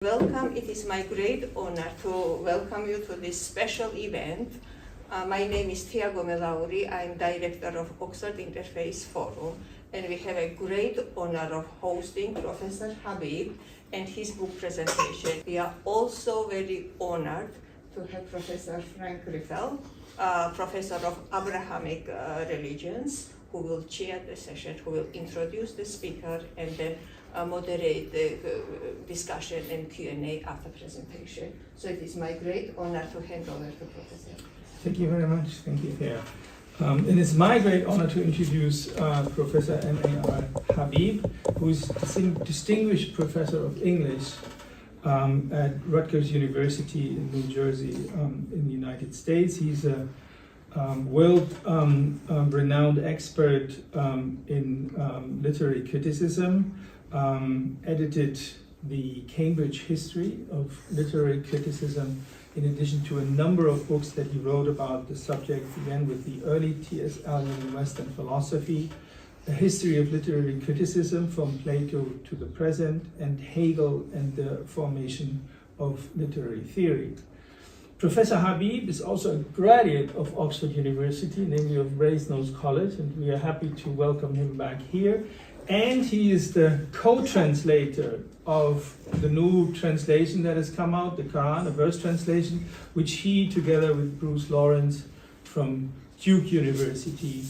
Welcome. It is my great honor to welcome you to this special event. My name is Tiago Melauri. I'm director of Oxford Interfaith Forum, and we have a great honor of hosting Professor Habib and his book presentation. We are also very honored to have Professor Frank Riffel, professor of Abrahamic religions, who will chair the session, who will introduce the speaker, and then moderate the discussion and Q&A after presentation. So it is my great honor to hand over to Professor. Thank you very much. Thank you, Thea. And it's my great honor to introduce Professor M.A.R. Habib, who is distinguished professor of English at Rutgers University in New Jersey in the United States. He's a world-renowned expert in literary criticism, edited the Cambridge History of Literary Criticism, in addition to a number of books that he wrote about the subject, began with the early T.S. Eliot in Western Philosophy, A History of Literary Criticism from Plato to the Present, and Hegel and the Formation of Literary Theory. Professor Habib is also a graduate of Oxford University, namely of Brasenose College, and we are happy to welcome him back here. And he is the co-translator of the new translation that has come out, the Quran, a verse translation, which he, together with Bruce Lawrence from Duke University,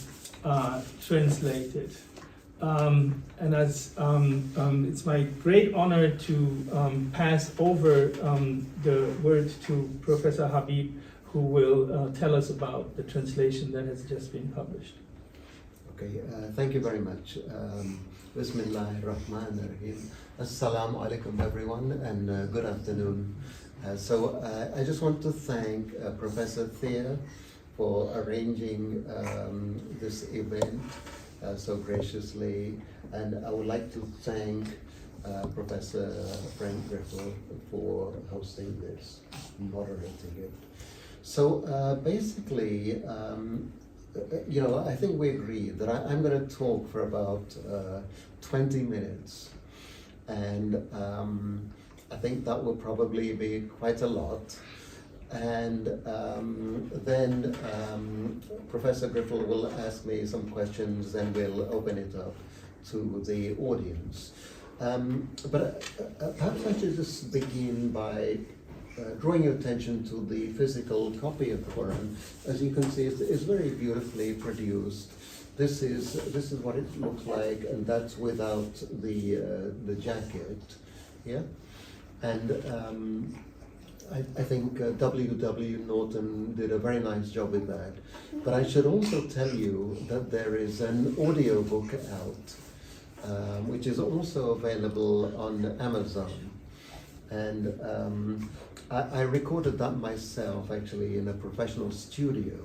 translated. And as it's my great honor to pass over the word to Professor Habib, who will tell us about the translation that has just been published. Okay, thank you very much. Bismillahirrahmanirrahim. Assalamu alaikum everyone, and good afternoon. So I just want to thank Professor Thea for arranging this event so graciously, and I would like to thank Professor Frank Riffel for hosting this, moderating it. So basically, I think we agreed that I'm going to talk for about 20 minutes, and I think that will probably be quite a lot. And then Professor Griffel will ask me some questions, and we'll open it up to the audience. But perhaps I should just begin by drawing your attention to the physical copy of the Quran. As you can see, it's very beautifully produced. This is what it looks like, and that's without the jacket. Yeah, and I think W.W. Norton did a very nice job with that. But I should also tell you that there is an audio book out, which is also available on Amazon. And I recorded that myself, actually, in a professional studio.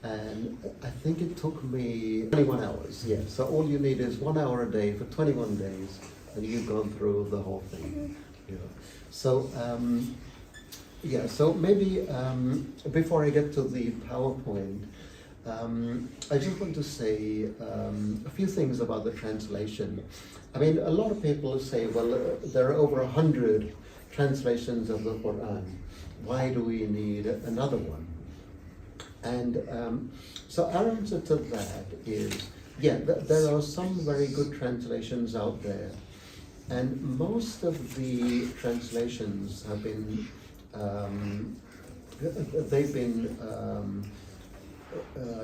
And I think it took me 21 hours, yeah. So all you need is 1 hour a day for 21 days, and you've gone through the whole thing. You know. So, so maybe before I get to the PowerPoint, I just want to say a few things about the translation. I mean, a lot of people say, well, there are over 100 translations of the Quran. Why do we need another one? And so our answer to that is, there are some very good translations out there, and most of the translations have been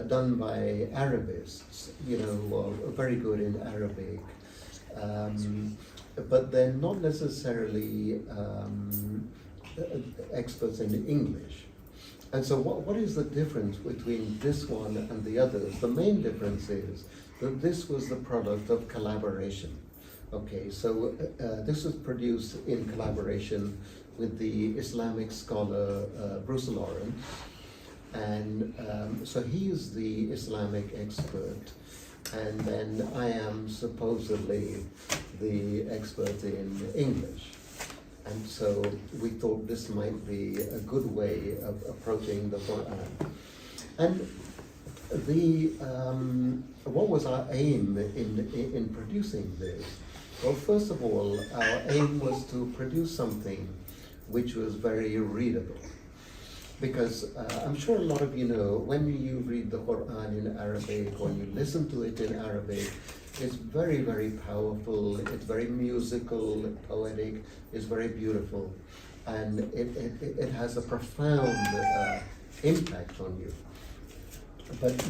done by Arabists, who are very good in Arabic, but they're not necessarily experts in English. And so what is the difference between this one and the others? The main difference is that this was the product of collaboration. Okay, so this was produced in collaboration with the Islamic scholar Bruce Lawrence, and so he is the Islamic expert, and then I am supposedly the expert in English. And so we thought this might be a good way of approaching the Quran. And what was our aim in producing this Well, first of all, our aim was to produce something which was very readable. Because I'm sure a lot of you know, when you read the Quran in Arabic or you listen to it in Arabic, it's very, very powerful, it's very musical, poetic, it's very beautiful, and it has a profound impact on you. But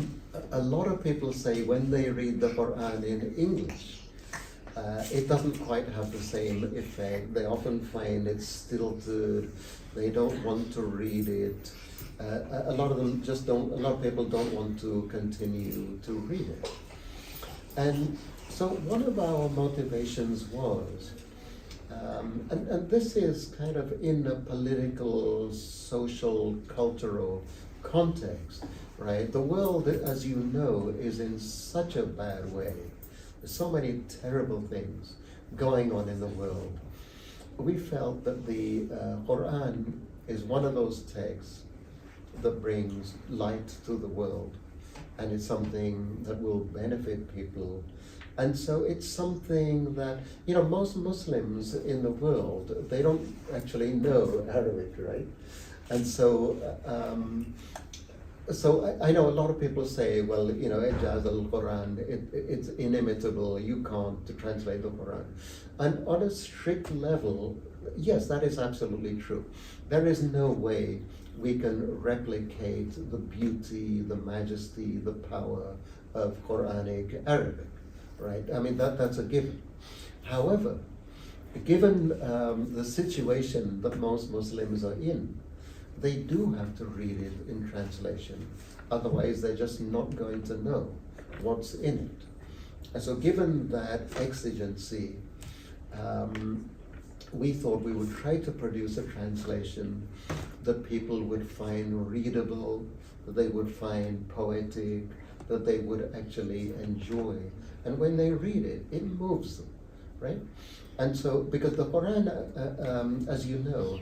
a lot of people say when they read the Quran in English, it doesn't quite have the same effect. They often find it stilted, they don't want to read it. A lot of them just don't, a lot of people don't want to continue to read it. And so one of our motivations was, and this is kind of in a political, social, cultural context, right? The world, as you know, is in such a bad way. There's so many terrible things going on in the world. We felt that the Quran is one of those texts that brings light to the world, and it's something that will benefit people. And so it's something that, you know, most Muslims in the world, they don't actually know Arabic, right? And so, I know a lot of people say, well, you know, Ijaz al-Quran, it's inimitable, you can't translate the Quran. And on a strict level, yes, that is absolutely true. There is no way we can replicate the beauty, the majesty, the power of Quranic Arabic, right? I mean, that's a given. However, given the situation that most Muslims are in, they do have to read it in translation. Otherwise, they're just not going to know what's in it. And so given that exigency, we thought we would try to produce a translation that people would find readable, that they would find poetic, that they would actually enjoy. And when they read it, it moves them, right? And so, because the Quran, as you know,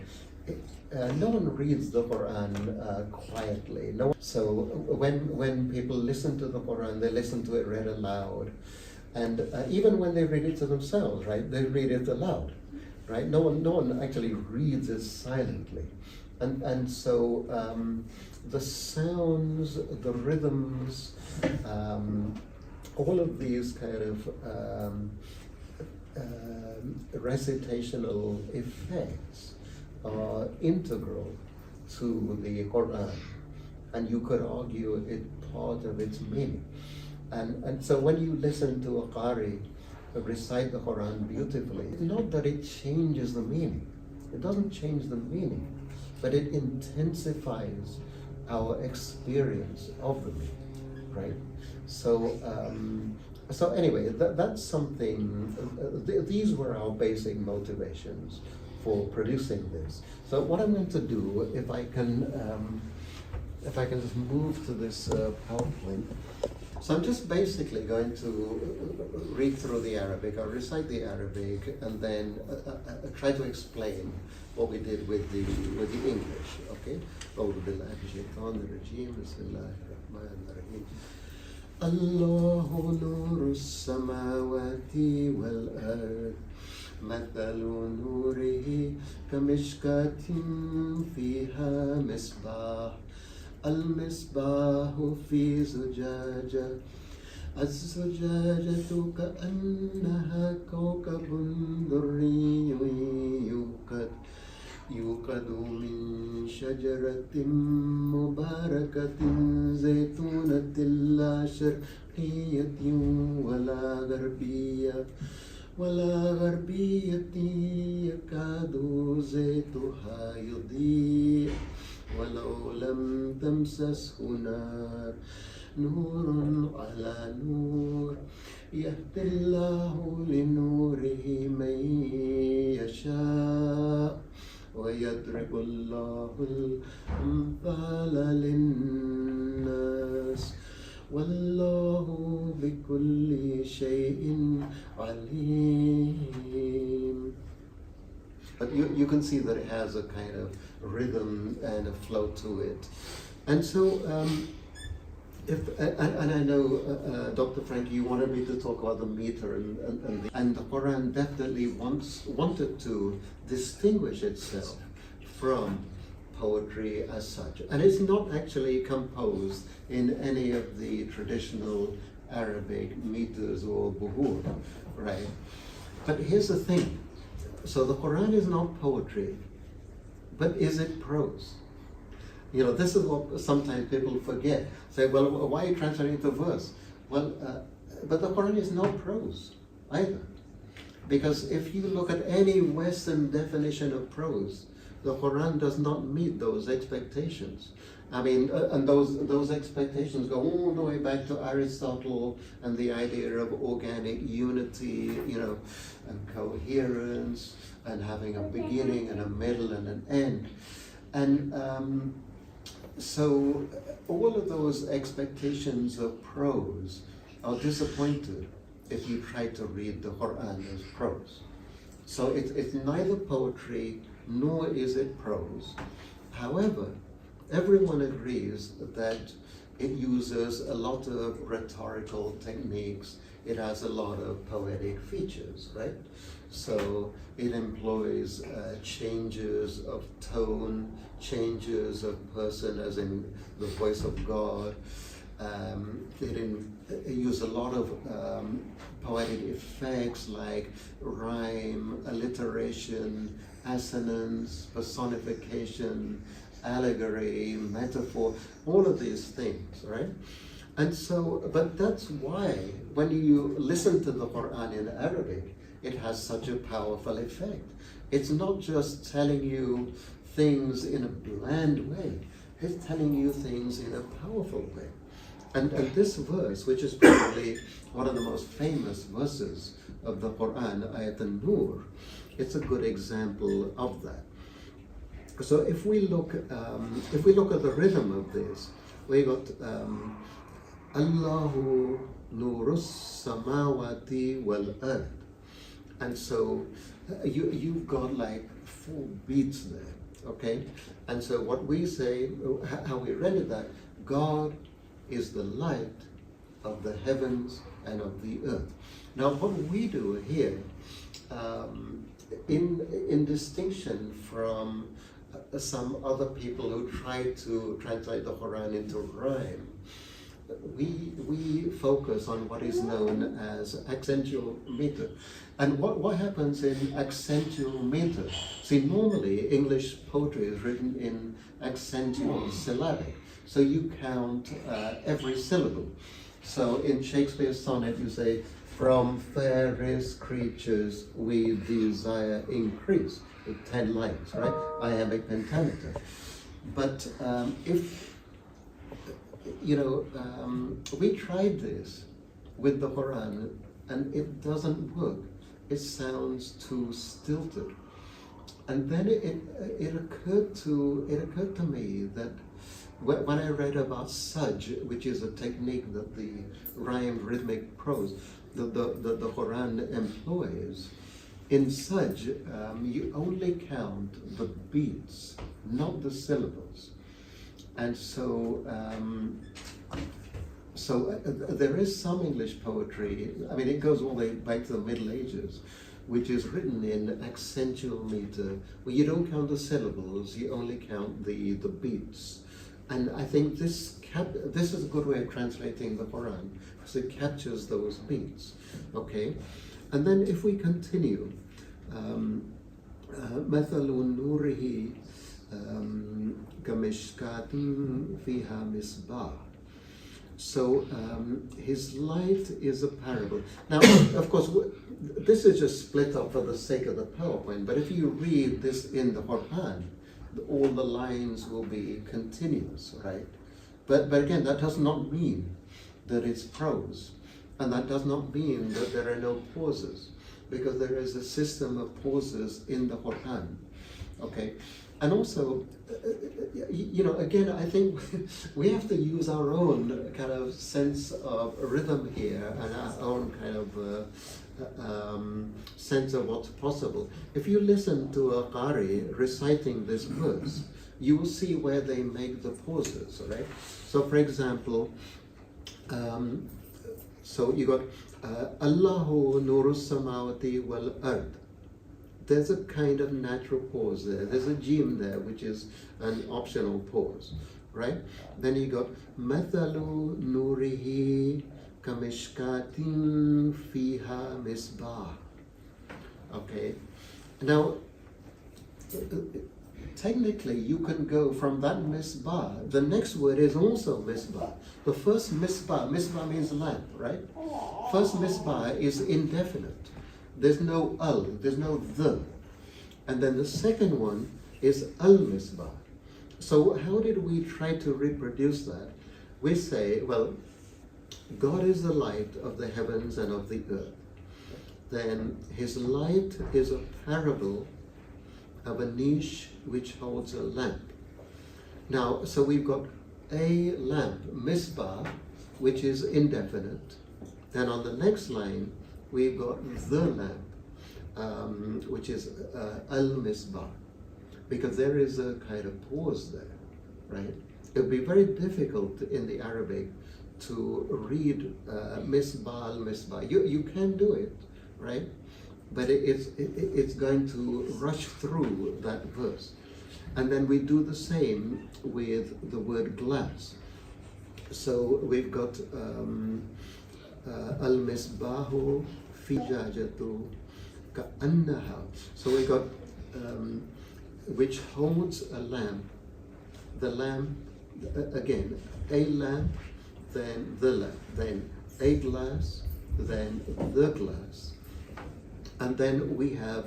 no one reads the Quran quietly. So when people listen to the Quran, they listen to it read aloud. And even when they read it to themselves, right, they read it aloud, right? No one actually reads it silently. And so the sounds, the rhythms, all of these kind of recitational effects are integral to the Quran, and you could argue it part of its meaning. And so when you listen to a Qari recite the Quran beautifully, it's not that it changes the meaning. It doesn't change the meaning, but it intensifies our experience of the meaning, right? So anyway, that's something, these were our basic motivations for producing this. So what I'm going to do, if I can just move to this PowerPoint. So I'm just basically going to read through the Arabic, I'll recite the Arabic, and then try to explain what we did with the English, okay? أعوذ بالله من الشيطان الرجيم بسم الله الرحمن الرحيم الله نور السماوات والأرض مثل نوره كمشكاة فيها مصباح المصباح في زجاجة الزجاجة كأنها كوكب دري يوقد من شجرة مباركة زيتونة لا شرقية ولا غربية يكاد زيتها يضيء ولو لم تمسسه نار نور على نور يهدي الله لنوره من يشاء ويضرب الله الأمثال للناس والله بكل شيء عليم. But you can see that it has a kind of rhythm and a flow to it. And so And I know, Dr. Frank, you wanted me to talk about the meter, and the Quran definitely wanted to distinguish itself from poetry as such. And it's not actually composed in any of the traditional Arabic meters or buhur, right? But here's the thing. So the Quran is not poetry, but is it prose? You know, this is what sometimes people forget. Say, well, why are you translating the verse? Well, but the Quran is not prose either. Because if you look at any Western definition of prose, the Quran does not meet those expectations. I mean, and those expectations go all the way back to Aristotle and the idea of organic unity, you know, and coherence, and having a beginning and a middle and an end. And so all of those expectations of prose are disappointed if you try to read the Quran as prose. So it's neither poetry nor is it prose. However, everyone agrees that it uses a lot of rhetorical techniques. It has a lot of poetic features, right? So it employs changes of tone, changes of person, as in the voice of God. It uses a lot of poetic effects like rhyme, alliteration, assonance, personification, allegory, metaphor, all of these things, right? And so, but that's why when you listen to the Quran in Arabic, it has such a powerful effect. It's not just telling you things in a bland way, it's telling you things in a powerful way. And this verse, which is probably one of the most famous verses of the Quran, Ayat an-Nur, it's a good example of that. So if we look at the rhythm of this, we got Allahu nurus samawati wal ard, and so you've got like 4 beats there, okay? And so what we say, how we render that, God is the light of the heavens and of the earth. Now what we do here, in distinction from some other people who try to translate the Quran into rhyme, we focus on what is known as accentual meter. And what happens in accentual meter? See, normally English poetry is written in accentual syllabic. So you count every syllable. So in Shakespeare's sonnet you say, from fairest creatures we desire increase, with 10 lines, right? Iambic pentameter. But if, you know, we tried this with the Quran and it doesn't work. It sounds too stilted. And then it occurred to me that when I read about Sajj, which is a technique that the rhymed rhythmic prose that the Quran employs, in Sajj you only count the beats, not the syllables. And so there is some English poetry, I mean it goes all the way back to the Middle Ages, which is written in accentual meter, where you don't count the syllables, you only count the beats. And I think this is a good way of translating the Quran, because it captures those beats, okay? And then if we continue, مَثَلُ نُورِهِ كَمِشْكَاةٍ فِيهَا مِصْبَاحٌ. So his light is a parable. Now, of course, this is just split up for the sake of the PowerPoint, but if you read this in the Quran, all the lines will be continuous, right? But again, that does not mean that it's prose. And that does not mean that there are no pauses, because there is a system of pauses in the Quran, okay? And also, you know, again, I think we have to use our own kind of sense of rhythm here and our own kind of sense of what's possible. If you listen to a Qari reciting this verse, you will see where they make the pauses, right? So for example, So you got Allahu Nurus Samawati wal Ard. There's a kind of natural pause there. There's a jim there, which is an optional pause, right? Then you got Mathalu Nurihi Kamishkatin Fiha Misbah. Okay. Now, technically, you can go from that misbah. The next word is also misbah. The first misbah means lamp, right? First misbah is indefinite. There's no al, there's no the. And then the second one is al-misbah. So how did we try to reproduce that? We say, well, God is the light of the heavens and of the earth. Then his light is a parable of a niche which holds a lamp. Now, so we've got a lamp, misbah, which is indefinite. Then on the next line, we've got the lamp, which is al-misbah, because there is a kind of pause there, right? It would be very difficult in the Arabic to read misbah, al-misbah. You can do it, right? But it's going to rush through that verse. And then we do the same with the word glass. So we've got al-misbahu fi jajatu ka'annaha. So we got which holds a lamp. The lamp, again, a lamp, then the lamp, then a glass, then the glass. And then we have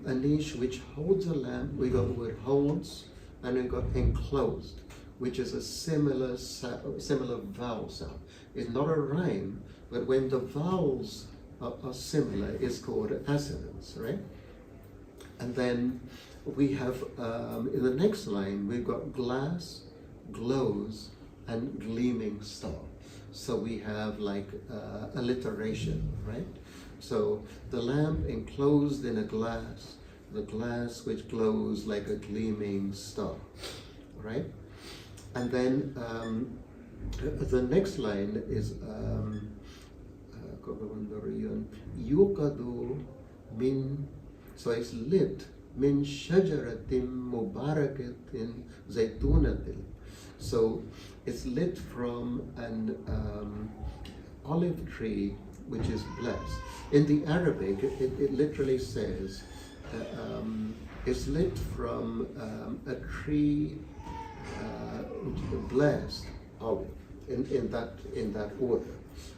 a niche which holds a lamp. We got the word holds, and we got enclosed, which is a similar vowel sound. It's not a rhyme, but when the vowels are similar, it's called assonance, right? And then we have, in the next line, we've got glass, glows, and gleaming star. So we have like alliteration, right? So the lamp enclosed in a glass, the glass which glows like a gleaming star, right? And then the next line is yuqadu min, so it's lit, min shajaratin mubarakatin zaytunatin. So it's lit from an olive tree which is blessed. In the Arabic, it literally says it's lit from a tree which is blessed olive in that order.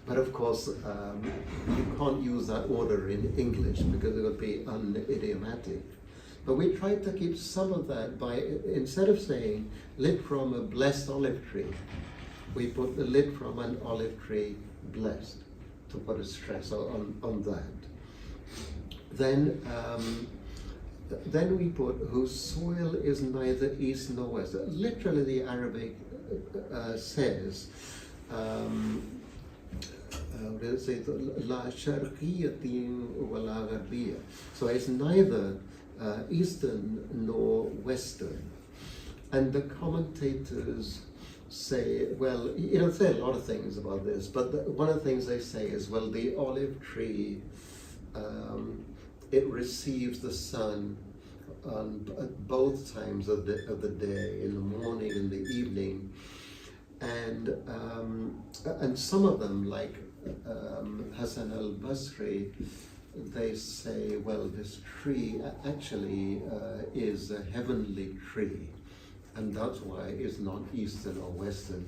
But of course, you can't use that order in English because it would be unidiomatic. But we tried to keep some of that by, instead of saying lit from a blessed olive tree, we put the lit from an olive tree blessed, to put a stress on that. Then we put whose soil is neither east nor west. Literally the Arabic says, La sharqiyatin wa la gharbiyya. So it's neither eastern nor western. And the commentators say, well, say a lot of things about this, but one of the things they say is, well, the olive tree, it receives the sun on both times of the day, in the morning and the evening, and some of them, like Hassan al-Basri, they say, well, this tree actually is a heavenly tree, and that's why it's not eastern or western.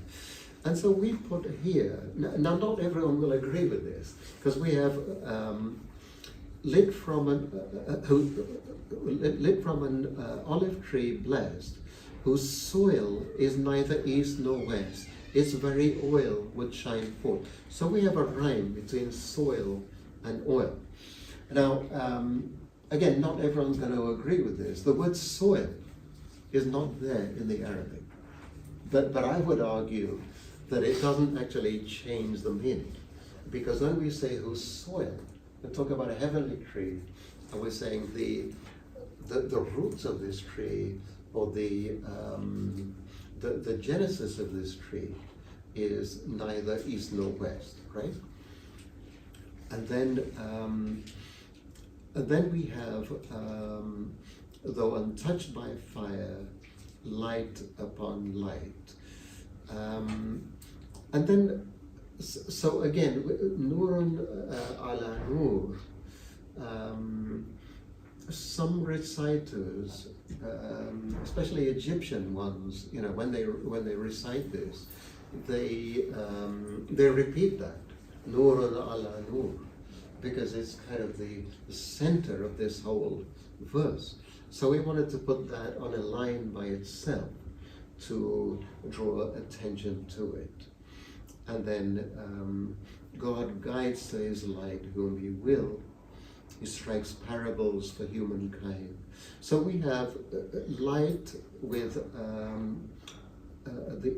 And so we put here, now not everyone will agree with this, because we have lit from an olive tree blessed, whose soil is neither east nor west. Its very oil would shine forth. So we have a rhyme between soil and oil. Now, again, not everyone's going to agree with this. The word soil is not there in the Arabic. But I would argue that it doesn't actually change the meaning. Because when we say whose soil, we talk about a heavenly tree, and we're saying the roots of this tree, or the genesis of this tree, is neither east nor west, right? And then we have, though untouched by fire, light upon light. And then, so again, Nurun ala Nur. Some reciters, especially Egyptian ones, you know, when they recite this, they repeat that, Nurun ala Nur, because it's kind of the center of this whole verse. So we wanted to put that on a line by itself to draw attention to it. And then God guides to his light whom he will. He strikes parables for humankind. So we have light with the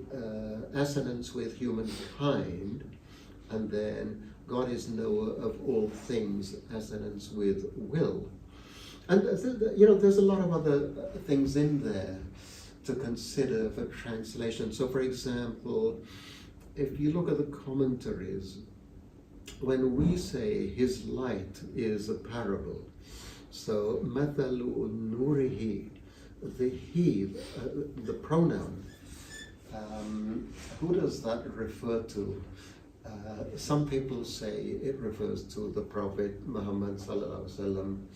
assonance with humankind, and then God is knower of all things, assonance with will. And you know, there's a lot of other things in there to consider for translation. So for example, if you look at the commentaries, when we say his light is a parable, so mathalu nurihi, the he, the pronoun, who does that refer to? Some people say it refers to the Prophet Muhammad sallallahu alaihi wasallam.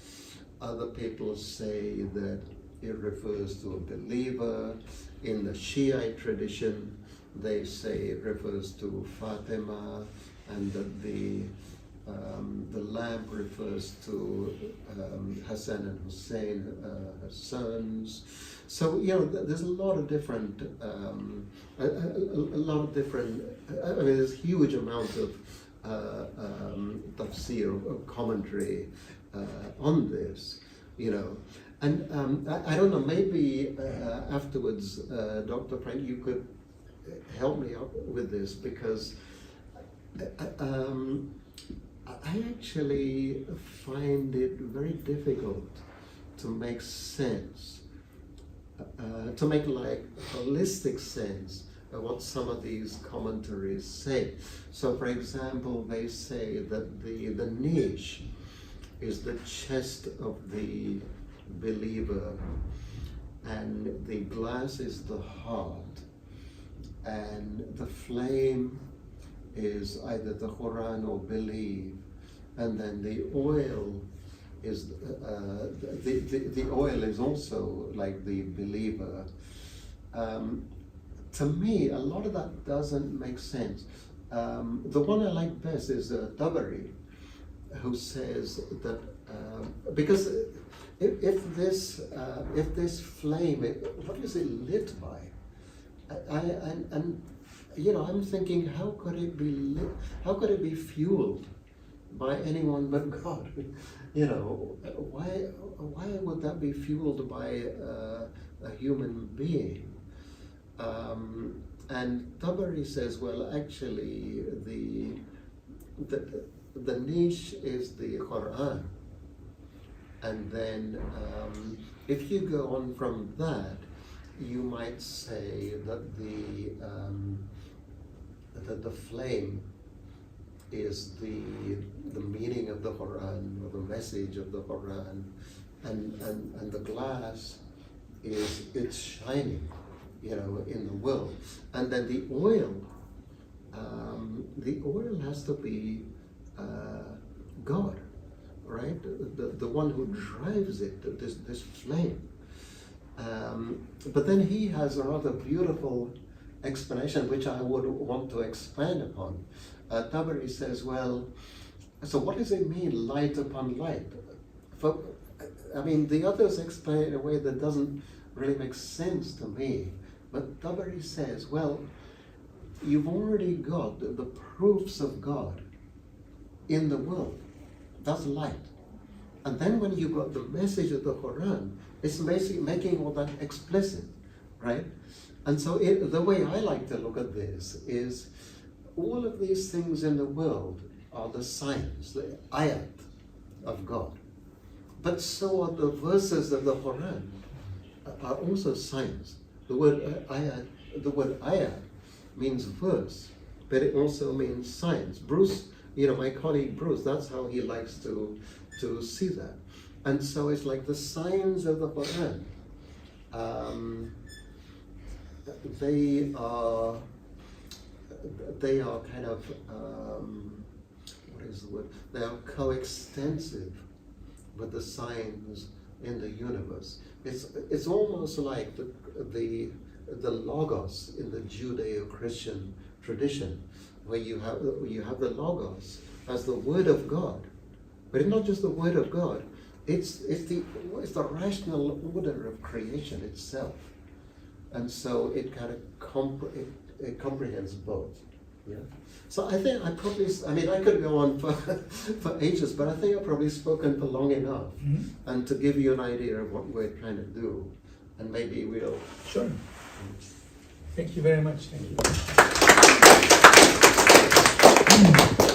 Other people say that it refers to a believer. In the Shiite tradition, they say it refers to Fatima, and that the lamp refers to Hassan and Hussein, her sons. So you know, there's a lot of different, I mean, there's a huge amount of tafsir, of commentary on this, you know. And I don't know, maybe afterwards, Dr. Frank, you could help me out with this, because I actually find it very difficult to make sense, to make like holistic sense of what some of these commentaries say. So for example, they say that the niche is the chest of the believer, and the glass is the heart, and the flame is either the Quran or belief, and then the oil is the oil is also like the believer. To me, a lot of that doesn't make sense. The one I like best is Tabari, who says that because if this flame, what is it lit by? And you know, I'm thinking, how could it be lit? How could it be fueled by anyone but God? You know, why would that be fueled by a human being? And Tabari says, well, actually, the niche is the Quran, and then if you go on from that, you might say that the flame is the meaning of the Quran, or the message of the Quran, and the glass is it's shining, you know, in the world. And then the oil has to be God, right? The one who drives it, this flame. But then he has a rather beautiful explanation, which I would want to expand upon. Tabari says, well, so what does it mean, light upon light? I mean, the others explain it in a way that doesn't really make sense to me. But Tabari says, well, you've already got the proofs of God in the world. That's light. And then when you got the message of the Quran, it's basically making all that explicit, right? And so the way I like to look at this is all of these things in the world are the signs, the ayat of God. But so are the verses of the Quran are also signs. The word ayat means verse, but it also means science. Bruce, my colleague Bruce, that's how he likes to see that. And so it's like the signs of the Quran. They are kind of, what is the word? They are coextensive with the signs in the universe. It's almost like the logos in the Judeo-Christian tradition, where you have the logos as the word of God, but it's not just the word of God. It's the rational order of creation itself, and so it kind of it comprehends both. Yeah. So I think I could go on for ages, but I think I've probably spoken for long enough, and to give you an idea of what we're trying to do, and maybe we'll. Sure. Thank you very much. Thank you.